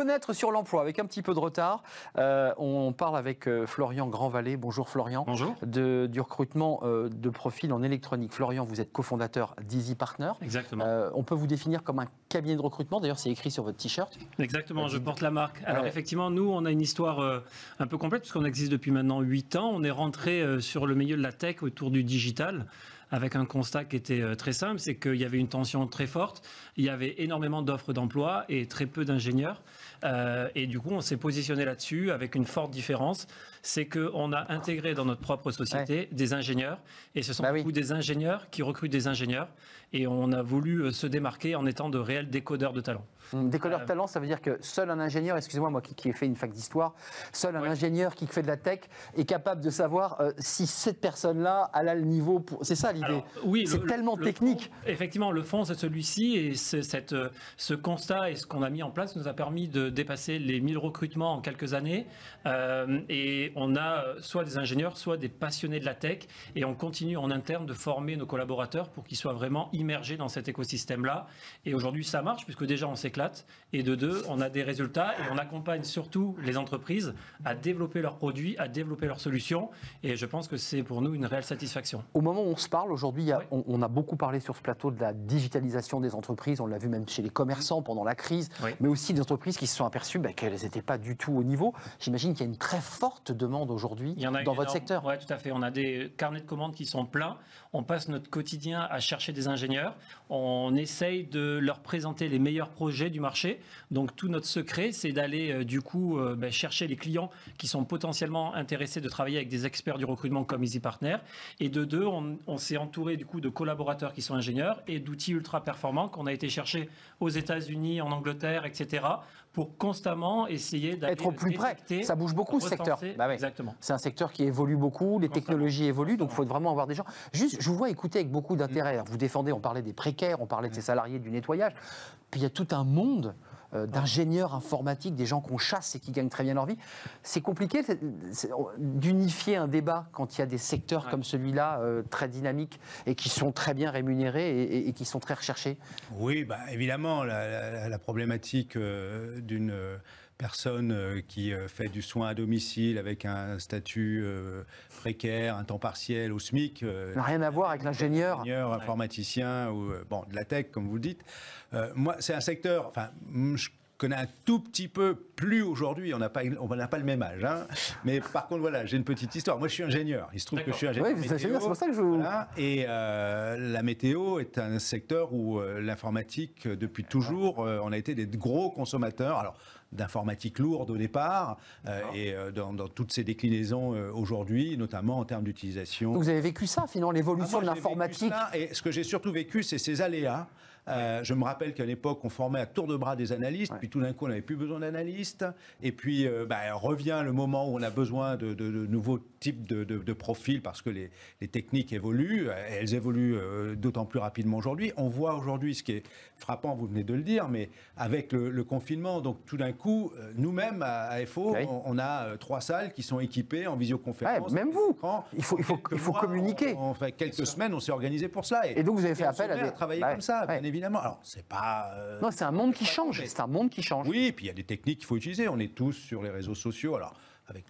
Fenêtre sur l'emploi, avec un petit peu de retard. On parle avec Florian Grandvalet. Bonjour Florian. Bonjour. Du recrutement de profils en électronique. Florian, vous êtes cofondateur d'Easy Partner. Exactement. On peut vous définir comme un cabinet de recrutement. D'ailleurs, c'est écrit sur votre t-shirt. Exactement, je porte la marque. Alors effectivement, nous, on a une histoire un peu complète, puisqu'on existe depuis maintenant 8 ans. On est rentré sur le milieu de la tech autour du digital, avec un constat qui était très simple, c'est qu'il y avait une tension très forte, il y avait énormément d'offres d'emploi et très peu d'ingénieurs. Et du coup, on s'est positionné là-dessus avec une forte différence, c'est qu'on a intégré dans notre propre société des ingénieurs, et ce sont beaucoup des ingénieurs qui recrutent des ingénieurs, et on a voulu se démarquer en étant de réels décodeurs de talent. Décodeur de talent, ça veut dire que seul un ingénieur, excusez-moi, moi qui ai fait une fac d'histoire, seul un ingénieur qui fait de la tech est capable de savoir si cette personne-là a le niveau pour... C'est ça l'idée. Oui, c'est tellement technique. Effectivement, le fond, c'est celui-ci, et ce constat et ce qu'on a mis en place nous a permis de dépasser les 1000 recrutements en quelques années. Et on a soit des ingénieurs, soit des passionnés de la tech, et on continue en interne de former nos collaborateurs pour qu'ils soient vraiment immergés dans cet écosystème-là. Et aujourd'hui, ça marche, puisque déjà, on s'éclate. Et de deux, on a des résultats et on accompagne surtout les entreprises à développer leurs produits, à développer leurs solutions. Et je pense que c'est pour nous une réelle satisfaction. Au moment où on se parle, aujourd'hui, on a beaucoup parlé sur ce plateau de la digitalisation des entreprises. On l'a vu même chez les commerçants pendant la crise, mais aussi des entreprises qui se sont aperçues qu'elles n'étaient pas du tout au niveau. J'imagine qu'il y a une très forte demande aujourd'hui dans votre secteur. Oui, tout à fait. On a des carnets de commandes qui sont pleins. On passe notre quotidien à chercher des ingénieurs. On essaye de leur présenter les meilleurs projets du marché. Donc tout notre secret, c'est d'aller chercher les clients qui sont potentiellement intéressés de travailler avec des experts du recrutement comme Easy Partner. Et de deux, on s'est entouré du coup de collaborateurs qui sont ingénieurs et d'outils ultra performants qu'on a été chercher aux États-Unis, en Angleterre, etc. pour constamment essayer d'être au plus près. Ça bouge beaucoup ce secteur. Exactement. C'est un secteur qui évolue beaucoup, les technologies évoluent, donc il faut vraiment avoir des gens. Juste, je vous vois écouter avec beaucoup d'intérêt. Vous défendez, on parlait des précaires, on parlait de ces salariés du nettoyage. Puis il y a tout un monde d'ingénieurs informatiques, des gens qu'on chasse et qui gagnent très bien leur vie. C'est compliqué d'unifier un débat quand il y a des secteurs comme celui-là, très dynamiques et qui sont très bien rémunérés et qui sont très recherchés. Oui, évidemment, la problématique d'une personne qui fait du soin à domicile avec un statut précaire, un temps partiel au SMIC. N'a rien à voir avec l'ingénieur. Ingénieur, informaticien ou de la tech, comme vous le dites. Moi, c'est un secteur, je connais un tout petit peu, plus aujourd'hui, on n'a pas le même âge. Hein. Mais par contre, voilà, j'ai une petite histoire. Moi, je suis ingénieur. Il se trouve que je suis ingénieur météo. C'est pour ça que je vous... Voilà. Et la météo est un secteur où l'informatique, depuis toujours, on a été des gros consommateurs. Alors, d'informatique lourde au départ, et dans toutes ses déclinaisons aujourd'hui, notamment en termes d'utilisation. Vous avez vécu ça, finalement, l'évolution de l'informatique. Et ce que j'ai surtout vécu, c'est ces aléas. Je me rappelle qu'à l'époque, on formait à tour de bras des analystes, puis tout d'un coup, on n'avait plus besoin d'analystes, et puis revient le moment où on a besoin de nouveaux types de profils, parce que les techniques évoluent, elles évoluent d'autant plus rapidement aujourd'hui. On voit aujourd'hui ce qui est frappant, vous venez de le dire, mais avec le confinement, donc tout d'un coup, nous-mêmes, à FO, on a 3 salles qui sont équipées en visioconférence. Même vous, il faut communiquer. En fait, quelques semaines, on s'est organisé pour cela. Et donc, vous avez fait appel à travailler comme ça, bien évidemment. Alors, c'est pas... non, c'est un monde qui change. C'est un monde qui change. Oui, et puis il y a des techniques qu'il faut utiliser. On est tous sur les réseaux sociaux. Alors, avec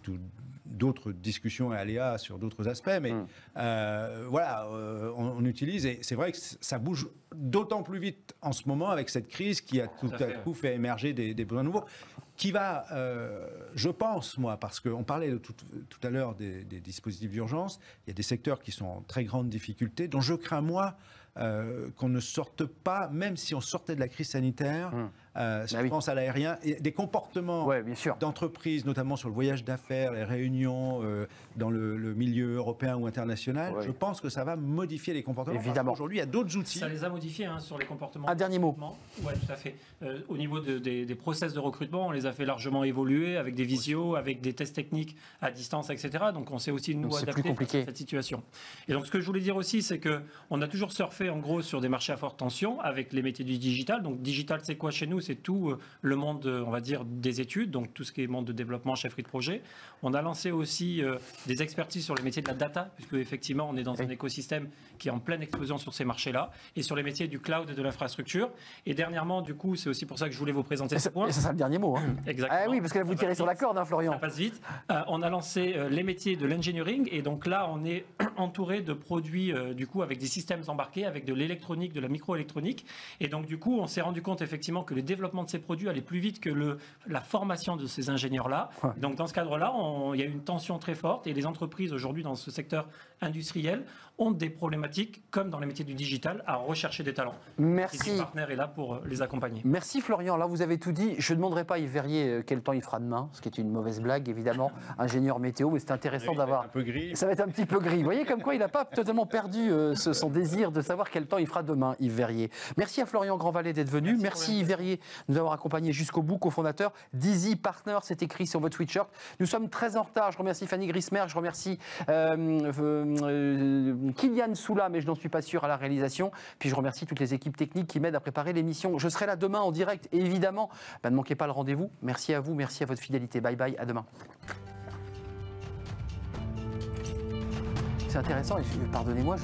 d'autres discussions et aléas sur d'autres aspects, mais on utilise, et c'est vrai que ça bouge d'autant plus vite en ce moment avec cette crise qui a tout à coup fait émerger des besoins nouveaux, qui va, je pense, moi, parce qu'on parlait tout à l'heure des dispositifs d'urgence, il y a des secteurs qui sont en très grande difficulté, dont je crains, moi, qu'on ne sorte pas, même si on sortait de la crise sanitaire, je pense à l'aérien, des comportements d'entreprise, notamment sur le voyage d'affaires, les réunions dans le milieu européen ou international, je pense que ça va modifier les comportements. Évidemment. Aujourd'hui, il y a d'autres outils. Ça les a modifiés sur les comportements. Un dernier mot. Oui, tout à fait. Au niveau des process de recrutement, on les a fait largement évoluer avec des visios, avec des tests techniques à distance, etc. Donc on s'est aussi, nous, adapté à cette situation. Et donc ce que je voulais dire aussi, c'est qu'on a toujours surfé fait en gros sur des marchés à forte tension avec les métiers du digital. Donc digital, c'est quoi chez nous? C'est tout le monde, on va dire, des études, donc tout ce qui est monde de développement, chefferie de projet. On a lancé aussi des expertises sur les métiers de la data, puisque effectivement on est dans un écosystème qui est en pleine explosion sur ces marchés-là, et sur les métiers du cloud et de l'infrastructure. Et dernièrement, du coup, c'est aussi pour ça que je voulais vous présenter ce point. Et ça sera le dernier mot. Hein. Exactement. Ah oui, parce que là, vous tirez sur la corde, hein, Florian. Ça passe vite. On a lancé les métiers de l'engineering, et donc là, on est entouré de produits, du coup, avec des systèmes embarqués, avec de l'électronique, de la microélectronique. Et donc, du coup, on s'est rendu compte, effectivement, que le développement de ces produits allait plus vite que la formation de ces ingénieurs-là. Ouais. Donc, dans ce cadre-là, il y a une tension très forte, et les entreprises, aujourd'hui, dans ce secteur industriel, ont des problématiques, comme dans les métiers du digital, à rechercher des talents. Merci. Et le partenaire est là pour les accompagner. Merci Florian, là vous avez tout dit. Je ne demanderai pas à Yves Verrier quel temps il fera demain, ce qui est une mauvaise blague évidemment, ingénieur météo, mais c'est intéressant d'avoir... Un peu gris. Ça va être un petit peu gris. Vous voyez comme quoi il n'a pas totalement perdu son désir de savoir quel temps il fera demain, Yves Verrier. Merci à Florian Grandvalet d'être venu. Merci Yves Verrier de nous avoir accompagnés jusqu'au bout, cofondateur d'Easy Partners, c'est écrit sur votre sweatshirt. Nous sommes très en retard. Je remercie Fanny Grismer, je remercie Kylian Soula, mais je n'en suis pas sûr, à la réalisation. Puis je remercie toutes les équipes techniques qui m'aident à préparer l'émission. Je serai là demain en direct et évidemment, ne manquez pas le rendez-vous. Merci à vous, merci à votre fidélité. Bye bye, à demain. C'est intéressant et pardonnez-moi,